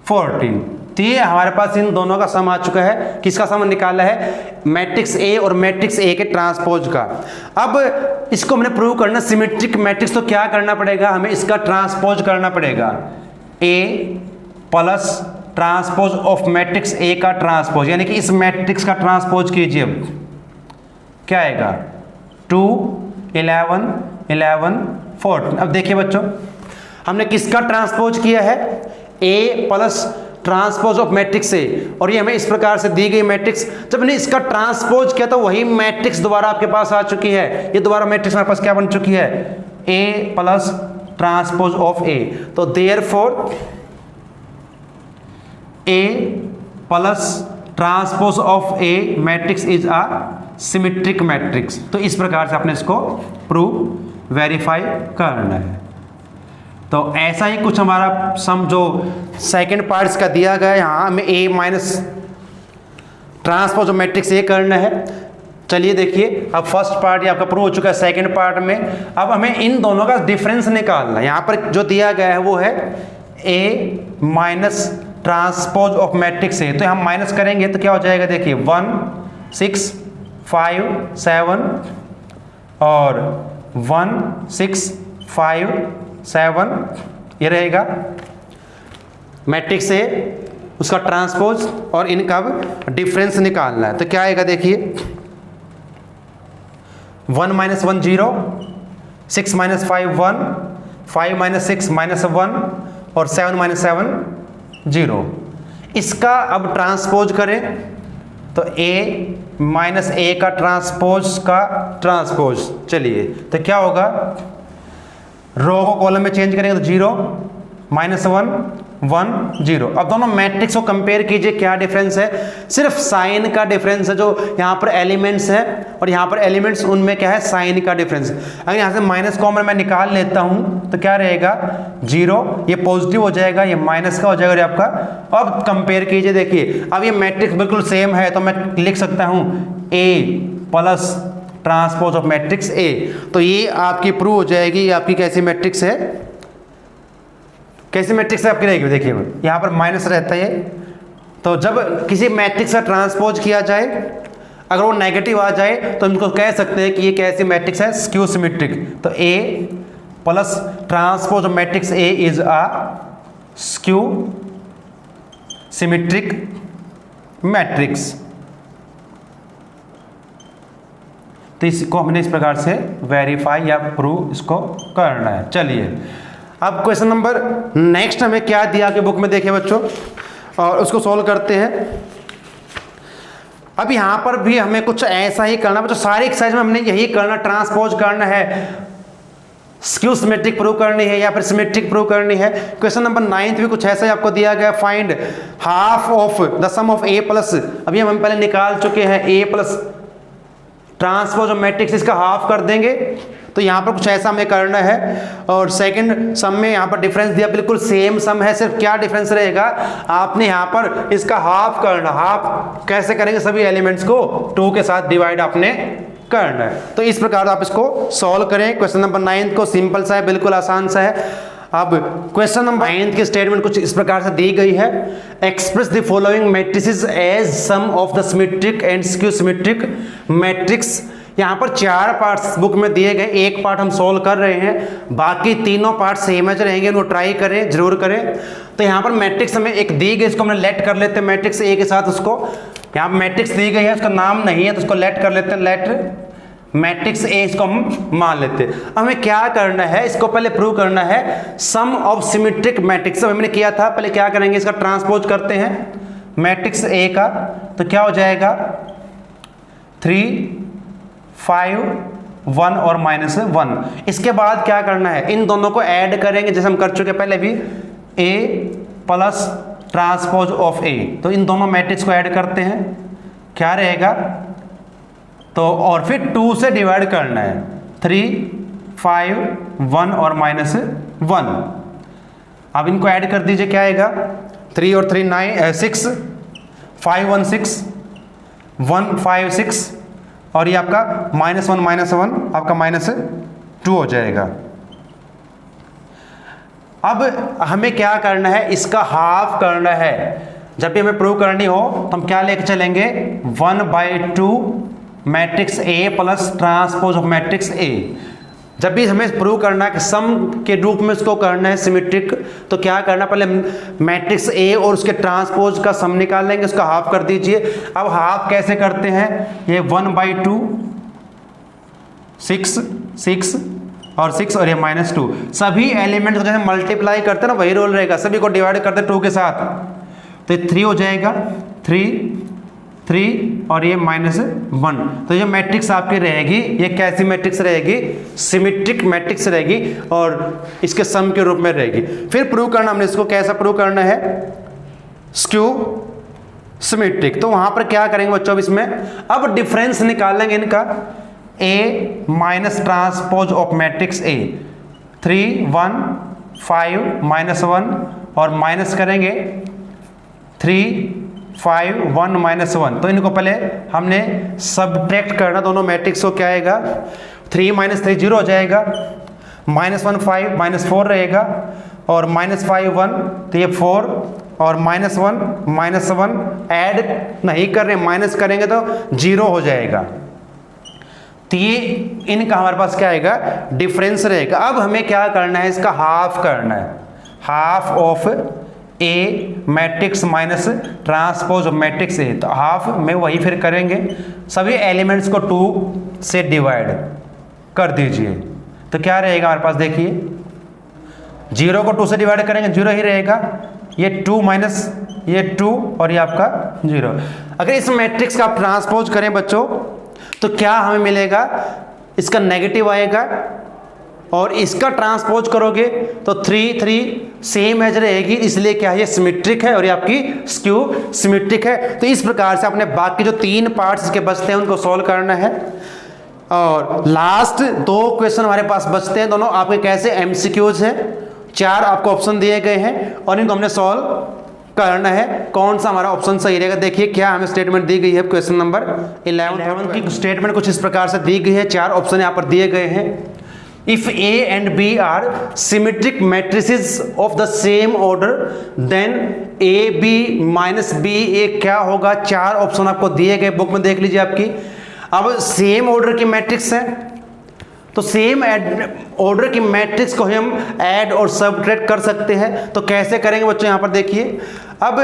14। तो ये हमारे पास इन दोनों का सम आ चुका है। किसका सम निकाला है, मैट्रिक्स ए और मैट्रिक्स ए के ट्रांसपोज का। अब इसको हमने प्रूव करना सिमेट्रिक मैट्रिक्स, तो क्या करना पड़ेगा, हमें इसका ट्रांसपोज करना पड़ेगा। A plus transpose of matrix A का ट्रांसपोज, यानी कि इस मैट्रिक्स का ट्रांसपोज कीजिए। अब क्या आएगा 2 11 11 14। अब देखिए बच्चों, हमने किसका ट्रांसपोज किया है, A plus transpose of matrix A, और ये हमें इस प्रकार से दी गई मैट्रिक्स। जब हमने इसका ट्रांसपोज किया तो वही मैट्रिक्स दोबारा आपके पास आ चुकी है। ये दोबारा मैट्रिक्स हमारे पास क्या बन चुकी है, ए प्लस ट्रांसपोज ऑफ ए। तो therefore A plus transpose of A matrix is a symmetric matrix. तो इस प्रकार से आपने इसको प्रूव वेरीफाई करना है। तो ऐसा ही कुछ हमारा सम जो सेकंड पार्ट्स का दिया गया है, यहाँ हमें A minus transpose of matrix A करना है। चलिए देखिए, अब फर्स्ट पार्ट ये आपका प्रूव हो चुका है। सेकंड पार्ट में अब हमें इन दोनों का डिफरेंस निकालना है। यहाँ पर जो दिया गया है वो है A minus transpose of matrix A, तो हम माइनस करेंगे तो क्या हो जाएगा, देखिए 1 6 5 7 और 1 6 5 7 ये रहेगा मैट्रिक्स ए, उसका ट्रांसपोज और इनका डिफरेंस निकालना है। तो क्या आएगा, देखिए 1 - 1 0, 6 - 5 1, 5 - 6 -1 और 7 - 7 0। इसका अब ट्रांसपोज करें तो a माइनस ए का ट्रांसपोज का ट्रांसपोज। चलिए, तो क्या होगा, रो को कॉलम में चेंज करेंगे तो 0 -1 1 0। अब दोनों मैट्रिक्स को कंपेयर कीजिए, क्या डिफरेंस है, सिर्फ साइन का डिफरेंस है। जो यहाँ पर एलिमेंट्स है और यहाँ पर एलिमेंट्स, उनमें क्या है, साइन का डिफरेंस। अगर यहाँ से माइनस कॉमन मैं निकाल लेता हूँ तो क्या रहेगा 0, ये पॉजिटिव हो जाएगा, ये माइनस का हो जाएगा ये आपका। अब कंपेयर कीजिए, देखिए अब ये मैट्रिक्स बिल्कुल सेम है, तो मैं लिख सकता हूँ A plus transpose of matrix A. तो ये आपकी प्रूव हो जाएगी, ये आपकी कैसी मैट्रिक्स है, कैसी मैट्रिक्स है आपकी रहेगी। देखिए यहाँ पर माइनस रहता है, तो जब किसी मैट्रिक्स का ट्रांसपोज किया जाए अगर वो नेगेटिव आ जाए तो इनको कह सकते हैं कि ये कैसी मैट्रिक्स है, स्क्यू सिमेट्रिक। तो A plus transpose of matrix A is a skew symmetric matrix. तो इसको हमने इस प्रकार से वेरीफाई या प्रूव इसको करना है। चलिए अब क्वेश्चन नंबर नेक्स्ट हमें क्या दिया कि बुक में देखिए बच्चों, और उसको सॉल्व करते हैं। अब यहाँ पर भी हमें कुछ ऐसा ही करना बच्चों, सारी एक्सरसाइज में हमने यही करना, ट्रांसपोज करना है, स्क्यू सिमेट्रिक प्रूव करनी है या फिर सिमेट्रिक प्रूव करनी है। क्वेश्चन नंबर 9 भी कुछ ऐसा ही आपको दिया गया, find half of the sum of A plus, अभी हम पहले निकाल चुके हैं A plus transpose of matrix, इसका हाफ कर देंगे। तो यहाँ पर कुछ ऐसा हमें करना है। और सेकंड सम में यहाँ पर डिफरेंस दिया, बिल्कुल सेम सम है, सिर्फ क्या डिफरेंस रहेगा, आपने यहाँ पर इसका हाफ करना। हाफ कैसे करेंगे, सभी एलिमेंट्स को 2 के साथ डिवाइड आपने करना है। तो इस प्रकार आप इसको सॉल्व करें। क्वेश्चन नंबर 9 को सिंपल सा है, बिल्कुल आसान सा है। अब क्वेश्चन नंबर 9 की स्टेटमेंट कुछ इस प्रकार से दी गई है, express the following matrices as sum of the symmetric and skew symmetric matrix. यहाँ पर 4 पार्ट्स बुक में दिए गए, एक पार्ट हम सॉल्व कर रहे हैं, बाकी तीनों पार्ट सेम एज रहेंगे, उनको ट्राई करें, जरूर करें। तो यहाँ पर मैट्रिक्स हमें एक दी गई, इसको हमने लेट कर लेते हैं मैट्रिक्स ए के साथ। उसको यहाँ मैट्रिक्स दी गई है, उसका नाम नहीं है तो उसको लेट कर लेते हैं, लेट मैट्रिक्स ए, इसको हम मान लेते हैं। हमें क्या करना है, इसको पहले प्रूव करना है सम ऑफ सिमेट्रिक मैट्रिक्स। हमने किया था, पहले क्या करेंगे, इसका ट्रांसपोज करते हैं मैट्रिक्स ए का। तो क्या हो जाएगा 3 5 1 और -1। इसके बाद क्या करना है, इन दोनों को ऐड करेंगे जैसे हम कर चुके पहले भी, a plus transpose of a। तो इन दोनों मैट्रिक्स को ऐड करते हैं, क्या रहेगा, तो और फिर 2 से डिवाइड करना है, 3 5 1 और -1। अब इनको ऐड कर दीजिए, क्या आएगा, 3 और 3 9 6 5 1 6 1 5 6 और ये आपका -1 आपका -2 हो जाएगा। अब हमें क्या करना है, इसका हाफ करना है। जब भी हमें प्रूव करनी हो तो हम क्या लेके चलेंगे, 1/2 matrix A plus transpose of matrix ए। जब भी हमें प्रूव करना है कि सम के रूप में इसको करना है सिमेट्रिक, तो क्या करना, पहले मैट्रिक्स ए और उसके ट्रांसपोज का सम निकाल लेंगे, उसका हाफ कर दीजिए। अब हाफ कैसे करते हैं, ये 1/2 6 6 और 6 और ये -2, सभी एलिमेंट को जैसे मल्टीप्लाई करते हैं ना, वही रोल रहेगा, सभी को डिवाइड करते हैं 2 के साथ। तो ये 3 हो जाएगा, 3 और ये -1। तो ये मैट्रिक्स आपकी रहेगी, ये कैसी मैट्रिक्स रहेगी, सिमेट्रिक मैट्रिक्स रहेगी और इसके सम के रूप में रहेगी। फिर प्रूव करना, हमने इसको कैसा प्रूव करना है, स्क्यू सिमेट्रिक। तो वहां पर क्या करेंगे बच्चों, इसमें अब डिफरेंस निकालेंगे इनका, a minus transpose of matrix a, 3 1 5 -1 और माइनस करेंगे 3 5 1 -1। तो इनको पहले हमने सब्ट्रैक्ट करना, दोनों मैट्रिक्स को, क्या आएगा, 3 - 3 0 हो जाएगा, -1 5 -4 रहेगा और -5 1, तो ये 4 और -1 ऐड नहीं कर रहे, माइनस करेंगे तो 0 हो जाएगा। तो ये इनका हमारे पास क्या आएगा, डिफरेंस रहेगा। अब हमें क्या करना है, इसका हाफ करना है, half of A matrix minus transpose of matrix A. तो हाफ में वही फिर करेंगे, सभी एलिमेंट्स को 2 से डिवाइड कर दीजिए। तो क्या रहेगा हमारे पास, देखिए 0 को 2 से डिवाइड करेंगे 0 ही रहेगा, ये 2 माइनस ये 2 और ये आपका 0। अगर इस मैट्रिक्स का आप ट्रांसपोज करें बच्चों, तो क्या हमें मिलेगा, इसका नेगेटिव आएगा और इसका ट्रांसपोज करोगे तो 3 3 सेम एज रहेगी, इसलिए क्या है, ये सिमेट्रिक है और ये आपकी स्क्यू सिमेट्रिक है। तो इस प्रकार से आपने बाकी जो 3 पार्ट्स के बचते हैं उनको सॉल्व करना है। और लास्ट 2 क्वेश्चन हमारे पास बचते हैं, दोनों आपके कैसे एमसीक्यूज हैं, 4 आपको ऑप्शन दिए गए हैं और इनको हमने सॉल्व करना है। कौन सा हमारा ऑप्शन सही रहेगा, देखिए क्या हमें स्टेटमेंट दी गई है क्वेश्चन नंबर 11 की स्टेटमेंट कुछ इस प्रकार से दी गई है, 4 ऑप्शन यहाँ पर दिए गए हैं। If A and B are symmetric matrices of the same order, then AB minus B ये क्या होगा, 4 ऑप्शन आपको दिए गए, बुक में देख लीजिए आपकी। अब सेम ऑर्डर की मैट्रिक्स है तो सेम ऑर्डर की मैट्रिक्स को हम ऐड और सबट्रैक्ट कर सकते हैं। तो कैसे करेंगे बच्चों, यहाँ पर देखिए, अब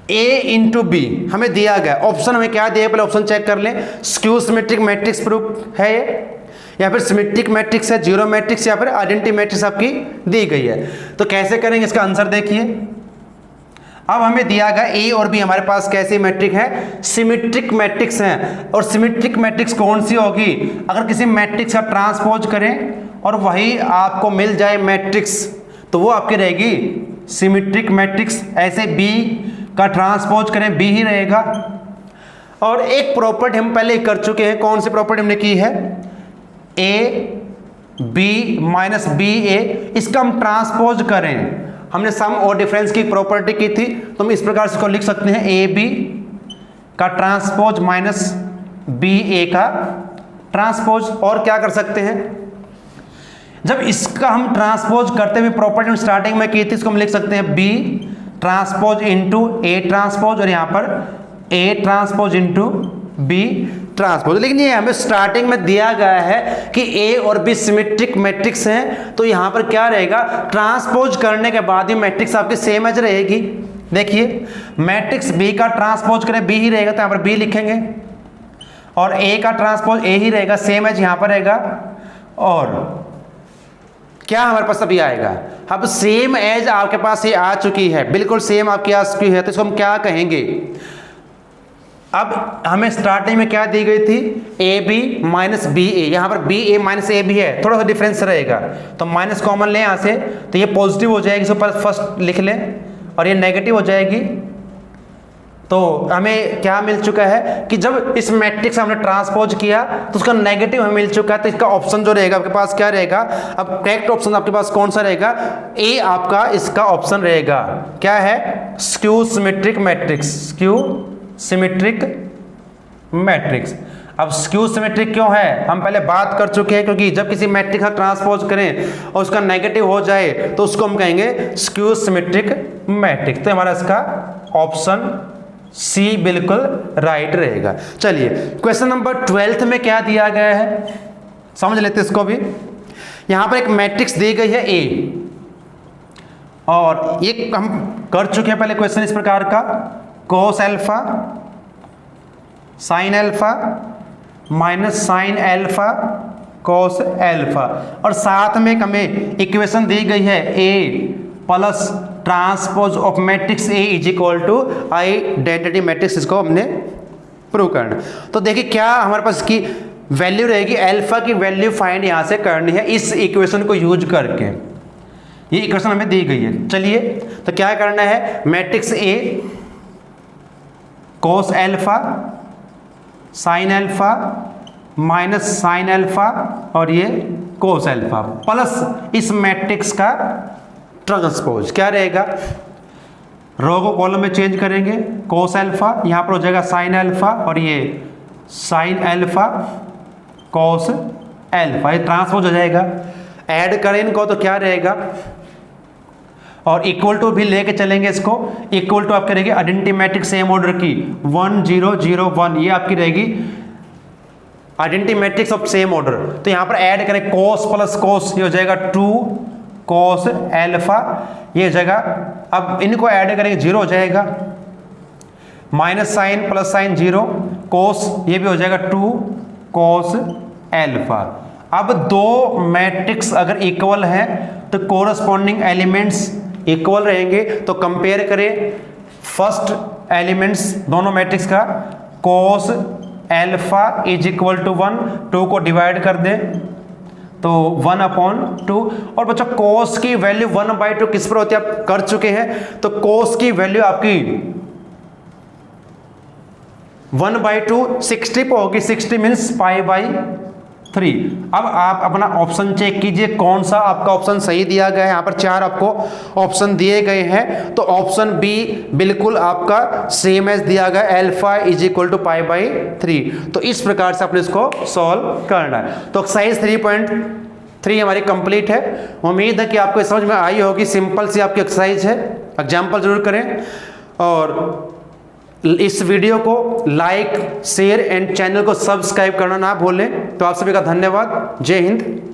A इंटू बी हमें दिया गया, ऑप्शन हमें क्या दिया, पहले ऑप्शन चेक कर लें। स्क्यू सिमेट्रिक मैट्रिक्स प्रूफ है या फिर सिमेट्रिक मैट्रिक्स है, जीरो मैट्रिक्स या फिर आइडेंटिटी मैट्रिक्स आपकी दी गई है। तो कैसे करेंगे, इसका आंसर देखिए। अब हमें दिया गया ए और बी हमारे पास कैसी मैट्रिक है, सिमेट्रिक मैट्रिक्स हैं। और सिमेट्रिक मैट्रिक्स कौन सी होगी, अगर किसी मैट्रिक्स का ट्रांसपोज करें और वही आपको मिल जाए मैट्रिक्स, तो वो आपकी रहेगी सिमेट्रिक मैट्रिक्स। ऐसे बी का ट्रांसपोज करें, बी ही रहेगा। और एक प्रॉपर्टी हम पहले कर चुके हैं, कौन सी प्रॉपर्टी हमने की है, ए बी माइनस बी ए, इसका हम ट्रांसपोज करें, हमने सम और डिफरेंस की प्रॉपर्टी की थी, तो हम इस प्रकार से इसको लिख सकते हैं, ए बी का ट्रांसपोज माइनस बी ए का ट्रांसपोज। और क्या कर सकते हैं, जब इसका हम ट्रांसपोज करते हुए प्रॉपर्टी हम स्टार्टिंग में की थी, इसको हम लिख सकते हैं B transpose into A transpose, और यहां पर A transpose into B transpose. लेकिन ये हमें स्टार्टिंग में दिया गया है कि ए और बी सिमेट्रिक मैट्रिक्स हैं, तो यहां पर क्या रहेगा, ट्रांसपोज करने के बाद ही मैट्रिक्स आपकी सेम एज रहेगी। देखिए मैट्रिक्स बी का ट्रांसपोज करें, बी ही रहेगा, तो यहां पर बी लिखेंगे, और ए का ट्रांसपोज ए ही रहेगा, सेम एज यहां पर रहेगा। और क्या हमारे पास अभी आएगा, अब सेम एज आपके पास ये आ चुकी है, बिल्कुल सेम आपकी आ चुकी है, तो इसको हम क्या कहेंगे। अब हमें स्टार्टिंग में क्या दी गई थी, ए बी माइनस बी ए, यहां पर बी ए माइनस ए भी है, थोड़ा सा डिफरेंस रहेगा, तो माइनस कॉमन लें यहां से, तो ये पॉजिटिव हो जाएगी, इसको फर्स्ट लिख लें, और ये नेगेटिव हो जाएगी। तो हमें क्या मिल चुका है कि जब इस मैट्रिक्स हमने ट्रांसपोज किया तो उसका नेगेटिव हमें मिल चुका है, तो इसका ऑप्शन जो रहेगा आपके पास क्या रहेगा, अब करेक्ट ऑप्शन आपके पास कौन सा रहेगा, ए आपका इसका ऑप्शन रहेगा। क्या है, skew symmetric matrix, skew symmetric matrix. अब स्क्यू सिमेट्रिक क्यों है, हम पहले बात कर चुके हैं, क्योंकि जब किसी मैट्रिक्स का ट्रांसपोज करें और उसका नेगेटिव हो जाए तो उसको हम कहेंगे स्क्यू सिमेट्रिक मैट्रिक्स। तो हमारा इसका ऑप्शन सी बिल्कुल राइट रहेगा। चलिए क्वेश्चन नंबर 12 में क्या दिया गया है, समझ लेते इसको भी। यहां पर एक मैट्रिक्स दी गई है ए, और ये हम कर चुके हैं पहले क्वेश्चन इस प्रकार का, cos alpha sine alpha minus sine alpha cos alpha, और साथ में हमें इक्वेशन दी गई है A plus transpose of matrix A is equal to identity matrix, इसको हमने प्रूव करना। तो देखिए क्या हमारे पास इसकी वैल्यू रहेगी, एल्फा की वैल्यू फाइंड यहां से करनी है इस इक्वेशन को यूज करके, ये इक्वेशन हमें दी गई है। चलिए तो क्या करना है, matrix A cos alpha sine alpha minus sine alpha और ये कोस एल्फा प्लस इस मैट्रिक्स का ट्रांसपोज, क्या रहेगा, रो को कॉलम में चेंज करेंगे, कोस एल्फा यहां पर हो जाएगा साइन एल्फा और ये साइन एल्फा कोस एल्फा, ये ट्रांसपोज हो जाएगा। ऐड करें इनको तो क्या रहेगा, और इक्वल टू भी लेके चलेंगे इसको, इक्वल टू आपके रहेगी आइडेंटिटी मैट्रिक्स सेम ऑर्डर की 1 0 0 1, ये आपकी रहेगी identity matrix of same order. तो यहां पर ऐड करें कोस प्लस कोस, ये हो जाएगा 2 कोस एल्फा, ये हो जाएगा, अब इनको ऐड करेंगे 0 हो जाएगा, माइनस साइन प्लस साइन 0 कोस, ये भी हो जाएगा 2 कोस एल्फा। अब दो मैट्रिक्स अगर इक्वल है तो कोरस्पॉन्डिंग एलिमेंट्स इक्वल रहेंगे, तो कंपेयर करें फर्स्ट एलिमेंट्स दोनों मैट्रिक्स का, cos alpha is equal to 1, 2 को डिवाइड कर दें तो 1/2, और बच्चों कोस की वैल्यू 1/2 किस पर होती है आप कर चुके हैं, तो कोस की वैल्यू आपकी 1/2 60 पे होगी, 60 मीन्स π/3। अब आप अपना ऑप्शन चेक कीजिए कौन सा आपका ऑप्शन सही दिया गया है, यहाँ पर 4 आपको ऑप्शन दिए गए हैं, तो ऑप्शन बी बिल्कुल आपका सेम एज दिया गया, एल्फा इज इक्वल टू π/3। तो इस प्रकार से आपने इसको सॉल्व करना है। तो एक्सरसाइज 3.3 हमारी कंप्लीट है। उम्मीद है कि आपको समझ में आई होगी, सिंपल सी आपकी एक्सरसाइज है, एग्जाम्पल जरूर करें और इस वीडियो को लाइक, शेयर एंड चैनल को सब्सक्राइब करना ना भूलें। तो आप सभी का धन्यवाद। जय हिंद।